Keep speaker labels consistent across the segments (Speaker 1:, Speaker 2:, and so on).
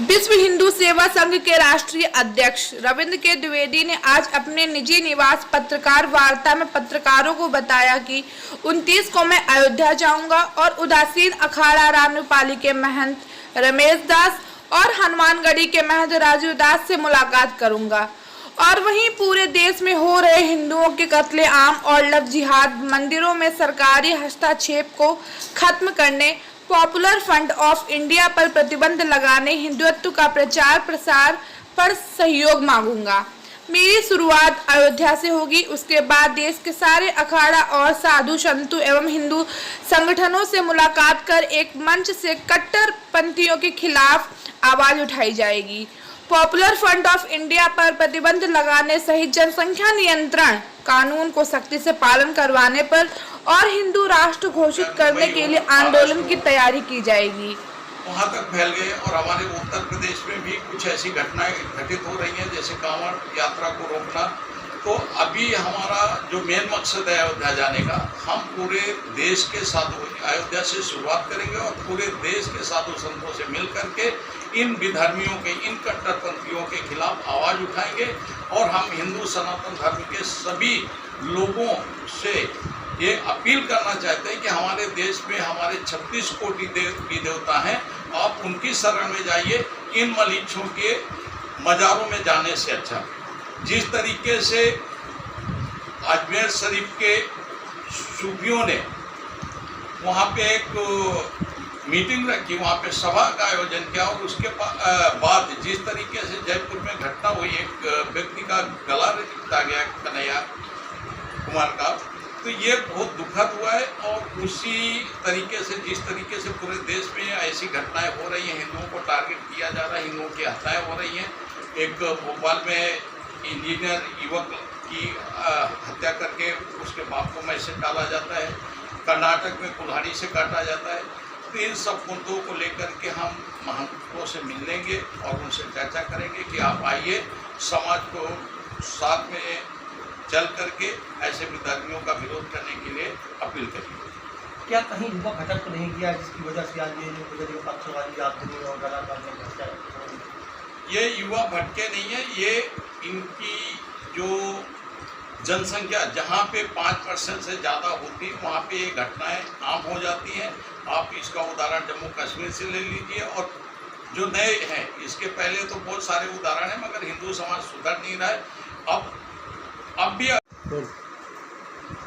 Speaker 1: विश्व हिंदू सेवा संघ के राष्ट्रीय अध्यक्ष रविंद्र के द्विवेदी ने आज अपने निजी निवास पत्रकार वार्ता में पत्रकारों को बताया कि 29 को मैं अयोध्या जाऊंगा और उदासीन अखाड़ा रामपाली के महंत रमेश दास और हनुमानगढ़ी के महंत राजू दास से मुलाकात करूंगा और वहीं पूरे देश में हो रहे हिंदुओं के कत्लेआम और लव जिहाद, मंदिरों में सरकारी हस्तक्षेप को खत्म करने, पॉपुलर फ्रंट ऑफ इंडिया पर प्रतिबंध लगाने, हिंदुत्व का प्रचार प्रसार पर सहयोग मांगूंगा। मेरी शुरुआत अयोध्या से होगी, उसके बाद देश के सारे अखाड़ा और साधु संतों एवं हिंदू संगठनों से मुलाकात कर एक मंच से कट्टरपंथियों के खिलाफ आवाज उठाई जाएगी। पॉपुलर फ्रंट ऑफ इंडिया पर प्रतिबंध लगाने सहित जनसंख्या नियंत्रण कानून को सख्ती से पालन करवाने पर और हिंदू राष्ट्र घोषित करने के लिए आंदोलन की तैयारी की जाएगी।
Speaker 2: वहाँ तक फैल गए और हमारे उत्तर प्रदेश में भी कुछ ऐसी घटनाएं घटित हो रही हैं, जैसे कांवड़ यात्रा को रोकना। तो अभी हमारा जो मेन मकसद है अयोध्या जाने का, हम पूरे देश के साधु, अयोध्या से शुरुआत करेंगे और पूरे देश के साधु संतों से मिल करके इन विधर्मियों के, इन कट्टरपंथियों के खिलाफ आवाज़ उठाएंगे। और हम हिंदू सनातन धर्म के सभी लोगों से ये अपील करना चाहते हैं कि हमारे देश में हमारे 36 कोटि देवी देवता हैं, आप उनकी शरण में जाइए। इन मलीचों के मज़ारों में जाने से अच्छा, जिस तरीके से अजमेर शरीफ के सूफियों ने वहाँ पे एक मीटिंग रखी, वहाँ पे सभा का आयोजन किया और उसके बाद जिस तरीके से जयपुर में घटना हुई, एक व्यक्ति का गला रिता गया, कन्हैया कुमार का, तो ये बहुत दुखद हुआ है। और उसी तरीके से जिस तरीके से पूरे देश में ऐसी घटनाएं हो रही हैं, हिंदुओं को टारगेट किया जा रहा है, हिंदुओं की हत्याएं हो रही हैं। एक भोपाल में इंजीनियर युवक की हत्या करके उसके बाप को मैसेज डाला जाता है, कर्नाटक में कुल्हाड़ी से काटा जाता है। तो इन सब मुद्दों को लेकर के हम महंतों से मिलेंगे और उनसे चर्चा करेंगे कि आप आइए, समाज को साथ में चल करके ऐसे विधर्मियों का विरोध करने के लिए अपील करेंगे।
Speaker 3: क्या कहीं युवा घटक तो नहीं किया जिसकी वजह से आज ये पक्षवादी आदमी और गला काटने?
Speaker 2: ये युवा भटके नहीं है, ये इनकी जो जनसंख्या जहाँ पे 5% से ज़्यादा होती है, वहाँ पे ये घटनाएं आम हो जाती हैं। आप इसका उदाहरण जम्मू कश्मीर से ले लीजिए, और जो नए हैं इसके पहले तो बहुत सारे उदाहरण हैं, मगर हिंदू समाज सुधर नहीं रहा है। अब भी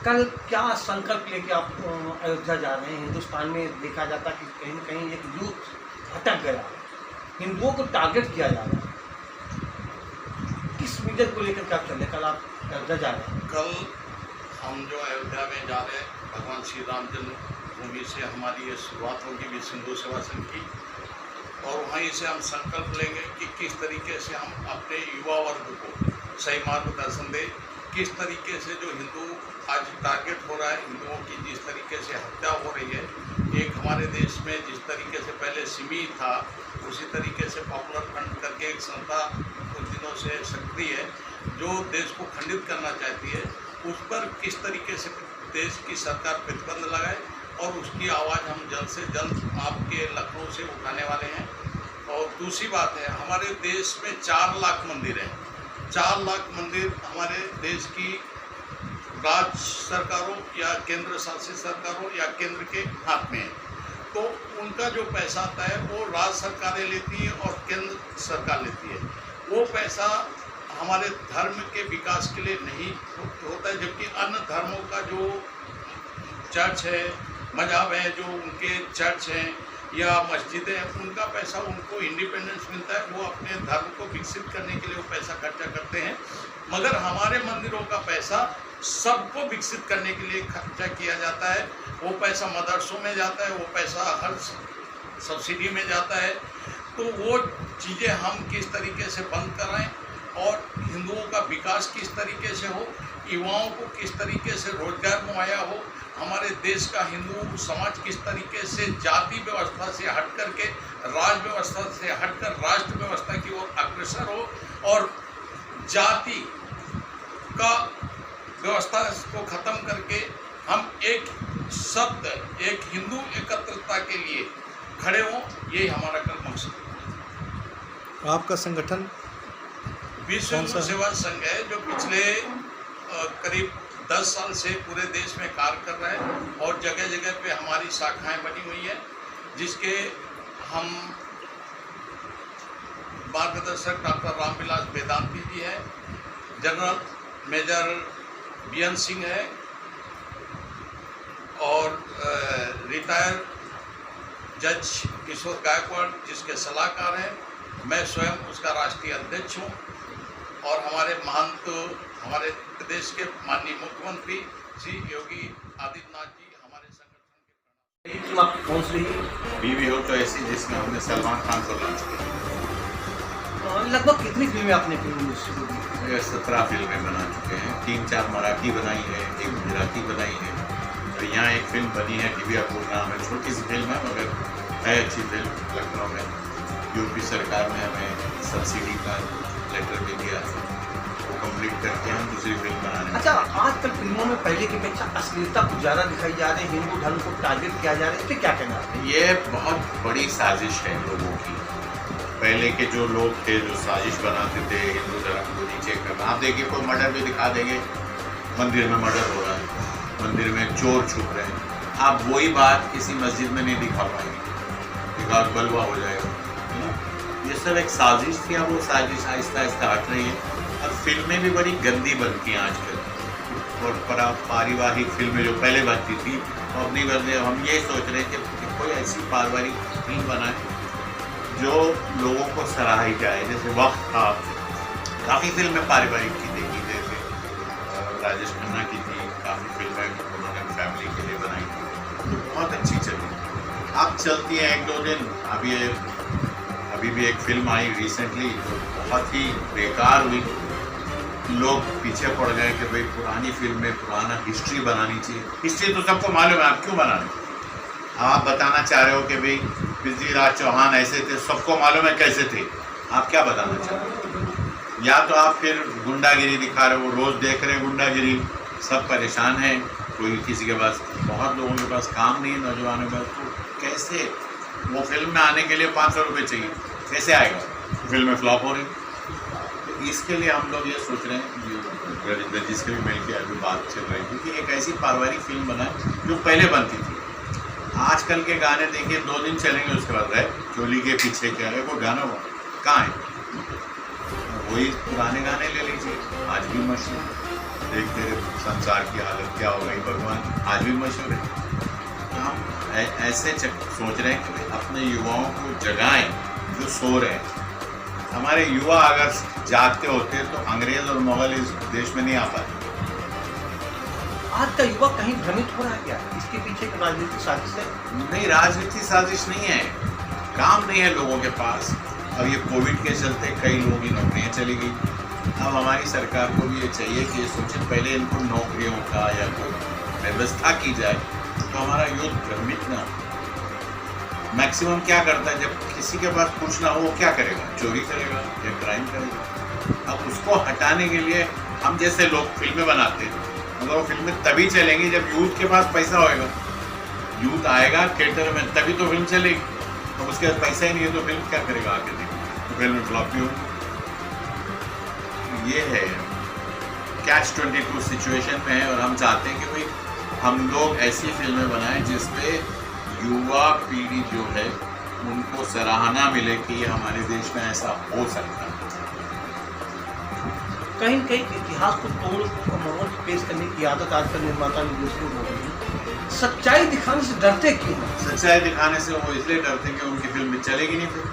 Speaker 3: कल क्या संकल्प लेके आप अयोध्या जा रहे हैं? हिंदुस्तान में देखा जाता कि कहीं न कहीं एक यूथ भटक गया, हिंदुओं को टारगेट किया जा रहा है। किस मीडिया को लेकर क्या चल कल आप अयोध्या जा रहे हैं?
Speaker 2: कल हम जो अयोध्या में जा रहे हैं, भगवान श्री राम जन्मभूमि से हमारी ये शुरुआत होगी विश्व हिंदू सेवा संघ की, और वहीं से हम संकल्प लेंगे कि किस तरीके से हम अपने युवा वर्ग को सही मार्गदर्शन दें, किस तरीके से जो हिंदू आज टारगेट हो रहा है, हिंदुओं की जिस तरीके से हत्या हो रही है, एक हमारे देश में जिस तरीके से पहले सिमी था, उसी तरीके से पॉपुलर फ्रंट करके एक संस्था कुछ दिनों से सक्रिय है जो देश को खंडित करना चाहती है, उस पर किस तरीके से देश की सरकार प्रतिबंध लगाए, और उसकी आवाज़ हम जल्द से जल्द आपके लखनऊ से उठाने वाले हैं। और दूसरी बात है, हमारे देश में 4 लाख मंदिर हैं। 4 लाख मंदिर हमारे देश की राज्य सरकारों या केंद्र शासित सरकारों या केंद्र के हाथ में है। तो उनका जो पैसा आता है वो राज्य सरकारें लेती हैं और केंद्र सरकार लेती है। वो पैसा हमारे धर्म के विकास के लिए नहीं होता है, जबकि अन्य धर्मों का जो चर्च है, मजहब है, जो उनके चर्च हैं या मस्जिदें हैं, उनका पैसा उनको इंडिपेंडेंस मिलता है, वो अपने धर्म को विकसित करने के लिए वो पैसा खर्चा करते हैं। मगर हमारे मंदिरों का पैसा सबको विकसित करने के लिए खर्चा किया जाता है। वो पैसा मदरसों में जाता है, वो पैसा हर सब्सिडी में जाता है। तो वो चीज़ें हम किस तरीके से बंद कराएं और हिंदुओं का विकास किस तरीके से हो, युवाओं को किस तरीके से रोजगार मुहैया हो, हमारे देश का हिंदू समाज किस तरीके से जाति व्यवस्था से हट करके राज व्यवस्था से हटकर राष्ट्र व्यवस्था की ओर अग्रसर हो, और जाति का व्यवस्था को ख़त्म करके हम एक शब्द, एक हिंदू एकत्रता के लिए खड़े हों, यही हमारा कल मकसद है।
Speaker 4: आपका संगठन
Speaker 2: विश्व
Speaker 4: कौन सा
Speaker 2: हिंदू
Speaker 4: है?
Speaker 2: सेवा संघ है जो पिछले करीब 10 साल से पूरे देश में कार्य कर रहा है और जगह जगह पे हमारी शाखाएं बनी हुई है, जिसके हम मार्गदर्शक डॉक्टर रामविलास वेदांती जी है, जनरल मेजर बीएन सिंह है और रिटायर्ड जज किशोर गायकवाड़ जिसके सलाहकार हैं, मैं स्वयं उसका राष्ट्रीय अध्यक्ष हूँ और हमारे महंत हमारे प्रदेश के माननीय मुख्यमंत्री श्री योगी आदित्यनाथ जी हमारे संगठन के
Speaker 3: ये फिल्म आपकी कौन सी रही?
Speaker 5: बीवी हो तो ऐसी जिसमें हमने सलमान खान को लॉन्च किया।
Speaker 3: लगभग कितनी फिल्में आपने फिल्म इंडस्ट्री को दी?
Speaker 5: ये 17 फिल्में बना चुके हैं, 3-4 मराठी बनाई है, एक गुजराती बनाई है, तो यहाँ एक फिल्म बनी है दिव्यापुर नाम है, छोटी सी फिल्म है मगर है अच्छी फिल्म। लखनऊ में यूपी सरकार ने हमें सब्सिडी का लेटर दे दिया, वो कंप्लीट करके हम दूसरी फिल्म बनाने।
Speaker 3: अच्छा, आजकल फिल्मों में पहले की अपेक्षा अश्लीलता कुछ ज़्यादा दिखाई जा रही है, हिंदू धर्म को टारगेट किया जा रहा है, इसके क्या कहना है?
Speaker 5: ये बहुत बड़ी साजिश है लोगों की। पहले के जो लोग थे जो साजिश बनाते थे हिंदू धर्म को नीचे करना, आप देखिए कोई मर्डर भी दिखा देंगे, मंदिर में मर्डर हो रहा है, मंदिर में चोर छुप रहे हैं, आप वही बात किसी मस्जिद में नहीं दिखा पाएंगे, एक बलवा हो जाएगा, है ना? ये सब एक साजिश थी, अब वो साजिश आहिस्ता आहिस्ता हट रही है और फिल्में भी बड़ी गंदी बनती हैं आजकल और पारिवारिक फिल्में जो पहले बनती थी अब नहीं बनती। हम ये सोच रहे थे कि कोई ऐसी पारिवारिक फिल्म बनाए जो लोगों को सराही जाए, जैसे वक्त था, काफ़ी फिल्में पारिवारिक की देखी, जैसे राजेश खन्ना की थी, काफ़ी फिल्में उन्होंने फैमिली के लिए बनाई थी, तो बहुत अच्छी चली। अब चलती है 1-2 दिन, अभी भी एक फिल्म आई रिसेंटली जो बहुत ही बेकार हुई, लोग पीछे पड़ गए कि भाई पुरानी फिल्म में पुराना हिस्ट्री बनानी चाहिए। हिस्ट्री तो सबको मालूम है, आप क्यों बना रहे? आप बताना चाह रहे हो कि भाई पृथ्वीराज चौहान ऐसे थे, सबको मालूम है कैसे थे, आप क्या बताना चाह रहे हो? या तो आप फिर गुंडागिरी दिखा रहे हो, रोज़ देख रहे हैं गुंडागिरी, सब परेशान हैं, कोई किसी के पास, बहुत लोगों के पास काम नहीं है, नौजवानों के पास, तो कैसे वो फिल्म में आने के लिए 500 रुपये चाहिए, कैसे आएगा? फिल्में फ्लॉप हो रही। तो इसके लिए हम लोग ये सोच रहे हैं, जिसके भी मिल के अभी बात चल रही थी कि एक ऐसी पारिवारिक फिल्म बनाए जो पहले बनती थी। आजकल के गाने देखिए 2 दिन चलेंगे, उसके बाद रहे चोली के पीछे क्या है, कोई गाना हुआ कहाँ है? वही पुराने गाने ले लीजिए, आज भी मशहूर, देखते रहे संसार की हालत क्या हो गई भगवान, आज भी मशहूर है। हम ऐसे सोच रहे हैं कि अपने युवाओं को जगाएं जो सो रहे हैं। हमारे युवा अगर जागते होते तो अंग्रेज और मुगल इस देश में नहीं आ पाते।
Speaker 3: आज का युवा कहीं भ्रमित हो रहा है क्या? इसके पीछे एक राजनीतिक साजिश है?
Speaker 5: नहीं, राजनीतिक साजिश नहीं है, काम नहीं है लोगों के पास। अब ये कोविड के चलते कई लोगों की नौकरियां चली गई। अब हमारी सरकार को भी ये चाहिए कि ये सोचे पहले इनको नौकरियों का या कोई व्यवस्था की जाए तो हमारा यूथ भ्रमित ना हो। मैक्सिमम क्या करता है, जब किसी के पास कुछ ना हो वो क्या करेगा? चोरी करेगा या क्राइम करेगा। अब उसको हटाने के लिए हम जैसे लोग फिल्में बनाते हैं, मगर वो फिल्में तभी चलेंगी जब यूथ के पास पैसा होएगा, यूथ आएगा थिएटर में तभी तो फिल्म चलेगी। अब उसके पास पैसा ही नहीं है तो फिल्म क्या करेगा आके देखिए, तो फिल्म फ्लॉप भी होगी। ये है कैच 22 सिचुएशन में है और हम चाहते हैं कि भाई हम लोग ऐसी फिल्में बनाएं जिसपे युवा पीढ़ी जो है उनको सराहना मिले कि ये हमारे देश में ऐसा हो सकता है।
Speaker 3: कहीं न कहीं इतिहास को तोड़ मरोड़ पेश करने की आदत आजकल निर्माता निर्देशकों को हो रही है। सच्चाई दिखाने से डरते क्यों हैं?
Speaker 5: सच्चाई दिखाने से वो इसलिए डरते हैं कि उनकी फिल्म चलेगी नहीं, फिर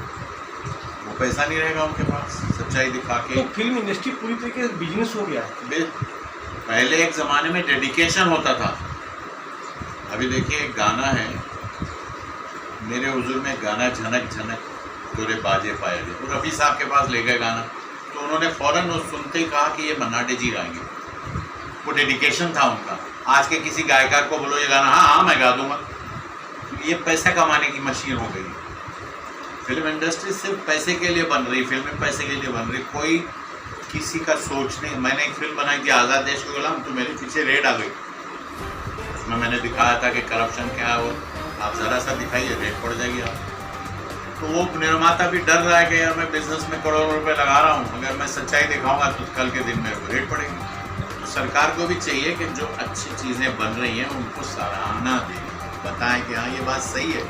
Speaker 5: वो पैसा नहीं रहेगा उनके पास सच्चाई दिखा के।
Speaker 3: तो फिल्म इंडस्ट्री पूरी तरीके से बिजनेस हो गया है।
Speaker 5: पहले एक ज़माने में डेडिकेशन होता था। अभी देखिए एक गाना है, मेरे हुजूर में गाना झनक झनक तोरे बाजे पाए गए, वो रफ़ी साहब के पास ले गए गाना, तो उन्होंने फ़ौरन उस सुनते ही कहा कि ये मन्ना डे जी गाएंगे। वो डेडिकेशन था उनका। आज के किसी गायकार को बोलो ये गाना, हाँ मैं गा दूंगा। ये पैसा कमाने की मशीन हो गई। फिल्म इंडस्ट्री सिर्फ पैसे के लिए बन रही, फिल्में पैसे के लिए बन रही, कोई किसी का सोच नहीं। मैंने एक फिल्म बनाई थी आज़ाद देश के गुलाम, तो मेरे पीछे रेड आ गई। उसमें मैंने दिखाया था कि करप्शन क्या है, वो आप ज़रा सा दिखाइए रेड पड़ जाएगी। आप तो वो निर्माता भी डर रहा है कि यार मैं बिजनेस में करोड़ों रुपए लगा रहा हूँ, अगर मैं सच्चाई दिखाऊंगा तो कल के दिन मेरे को रेट पड़ेगी। तो सरकार को भी चाहिए कि जो अच्छी चीज़ें बन रही हैं उनको सराहना दें, बताएं कि हाँ ये बात सही है।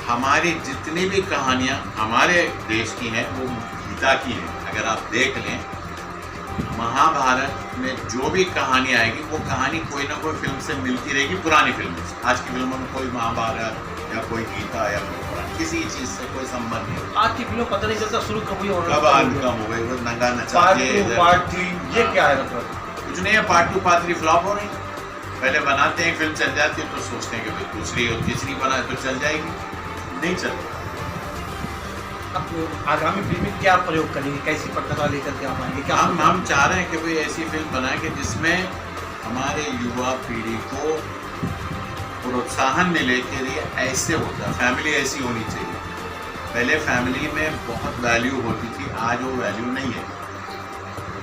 Speaker 5: हमारी जितनी भी कहानियाँ हमारे देश की हैं वो गीता की हैं। अगर आप देख लें महाभारत में जो भी कहानी आएगी वो कहानी कोई ना कोई फिल्म से मिलती रहेगी, पुरानी फिल्मों से। आज की फिल्मों में कोई महाभारत या कोई गीता या कोई पुरानी किसी चीज़ से कोई संबंध नहीं होता।
Speaker 3: आज की फिल्म पता नहीं चलता शुरू कब हुई और
Speaker 5: कब आज कम हो गई, वो नंगा नचा के
Speaker 3: पार्ट 3 ये क्या है मतलब?
Speaker 5: कुछ नहीं है, पार्ट 2 पार्ट 3 फ्लॉप हो रही। पहले बनाते हैं, फिल्म चल जाती है तो सोचते हैं कि भाई दूसरी और तीसरी बनाए तो चल जाएगी, नहीं चलती।
Speaker 3: अब आगामी फिल्म में क्या प्रयोग करेंगे, कैसी पटकथा लेकर के आप आएंगे, क्या
Speaker 5: हम चाह रहे हैं कि कोई ऐसी फिल्म बनाए कि जिसमें हमारे युवा पीढ़ी को प्रोत्साहन मिले कि ये ऐसे होता है, फैमिली ऐसी होनी चाहिए। पहले फैमिली में बहुत वैल्यू होती थी, आज वो वैल्यू नहीं है।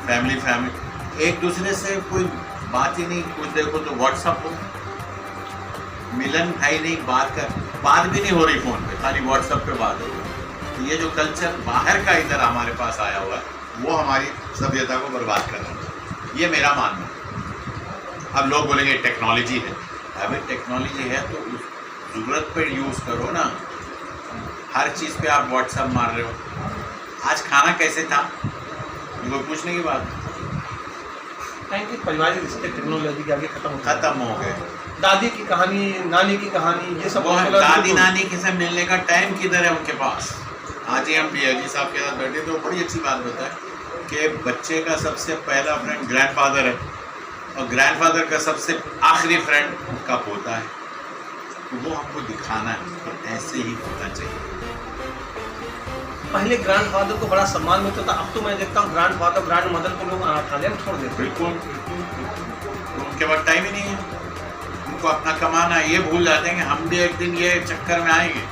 Speaker 5: फैमिली एक दूसरे से कोई बात ही नहीं, कुछ देखो तो व्हाट्सअप हो, मिलन है ही नहीं, बात भी नहीं हो रही फ़ोन पे, खाली व्हाट्सअप पे बात हो रही। तो ये जो कल्चर बाहर का इधर हमारे पास आया हुआ है वो हमारी सभ्यता को बर्बाद कर रहा है, ये मेरा मानना है। अब लोग बोलेंगे टेक्नोलॉजी है, अभी टेक्नोलॉजी है तो उस ज़रूरत पर यूज़ करो ना। हर चीज़ पे आप व्हाट्सअप मार रहे हो। आज खाना कैसे था ये कोई पूछने की बात?
Speaker 3: कि पारिवारिक रिश्ते टेक्नोलॉजी के आगे
Speaker 5: खत्म हो गए।
Speaker 3: दादी की कहानी, नानी की कहानी, ये सब
Speaker 5: दादी नानी के साथ मिलने का टाइम किधर है उनके पास? आज ही हम डीआईजी साहब के साथ बैठे तो बड़ी अच्छी बात बताए कि बच्चे का सबसे पहला फ्रेंड ग्रैंडफादर है और ग्रैंडफादर का सबसे आखिरी फ्रेंड उसका पोता है। तो वो हमको दिखाना है कि ऐसे ही होना चाहिए।
Speaker 3: पहले ग्रैंडफादर को बड़ा सम्मान मिलता था, अब तो मैं देखता हूँ ग्रैंडफादर ग्रैंड मदर को लोग अनाथालय में छोड़ देते हैं।
Speaker 5: बिल्कुल, तो उनके पास टाइम ही नहीं है, उनको अपना कमाना है। ये भूल जाते हैं कि हम भी एक दिन ये चक्कर में आएंगे।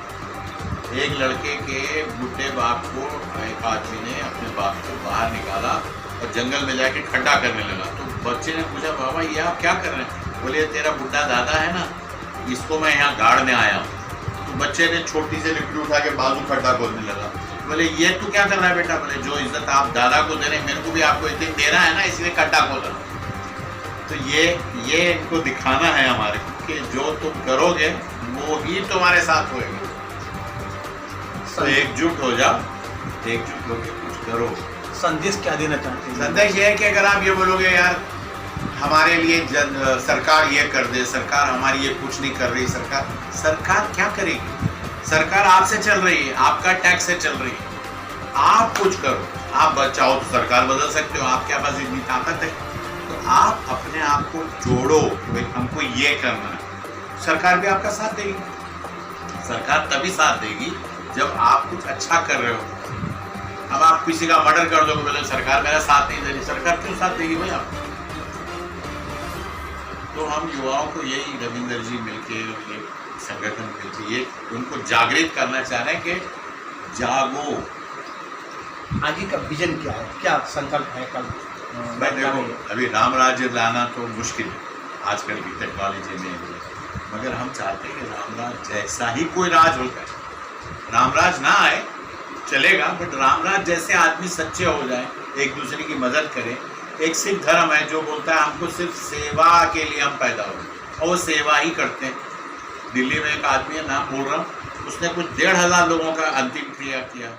Speaker 5: एक लड़के के बुढ़े बाप को एक आदमी ने अपने बाप को बाहर निकाला और जंगल में जाके खड्डा करने लगा। तो बच्चे ने पूछा, बाबा ये आप क्या कर रहे हैं? बोले तेरा बुढ़ा दादा है ना, इसको मैं यहाँ गाड़ने आया हूँ। तो बच्चे ने छोटी से लकड़ी उठा के बाजू खड्डा खोदने लगा। बोले ये तू क्या कर रहा है बेटा? बोले जो इज्जत आप दादा को दे रहे हैं मेरे को भी आपको एक दिन देना है ना, इसलिए खड्डा खोद रहा। तो ये इनको दिखाना है हमारे को कि जो तुम करोगे वो ही तुम्हारे साथ होएगा। तो एकजुट हो जाओ, एकजुट होकर कुछ करो।
Speaker 3: संदेश क्या देना चाहते हैं?
Speaker 5: संदेश ये है कि अगर आप ये बोलोगे यार हमारे लिए सरकार ये कर दे, सरकार हमारी ये कुछ नहीं कर रही, सरकार क्या करेगी? सरकार आपसे चल रही है, आपका टैक्स से चल रही है। आप कुछ करो, आप चाहो तो सरकार बदल सकते हो, आपके पास इतनी ताकत है। तो आप अपने आप को जोड़ो कि भाई हमको ये करना है। सरकार भी आपका साथ देगी। सरकार तभी साथ देगी जब आप कुछ अच्छा कर रहे हो। अब आप किसी का मर्डर कर दोगे, बोले सरकार मेरा साथ नहीं दे रही, सरकार क्यों साथ देगी भाई आप? तो हम युवाओं को यही रविंदर जी मिलके ये संगठन मिलके ये उनको जागृत करना चाह रहे हैं कि जागो।
Speaker 3: आगे का विजन क्या है, क्या संकल्प है? कल
Speaker 5: मैं देखो अभी राम राज्य लाना तो मुश्किल है आजकल की टेक्नोलॉजी में, मगर हम चाहते हैं कि रामराज जैसा ही कोई राज होता है। रामराज ना आए चलेगा, बट रामराज जैसे आदमी सच्चे हो जाए, एक दूसरे की मदद करें। एक सिख धर्म है जो बोलता है हमको सिर्फ सेवा के लिए हम पैदा हुए और वो सेवा ही करते हैं। दिल्ली में एक आदमी है, नाम बोल रहा हूँ, उसने कुछ 1500 लोगों का अंतिम क्रिया किया।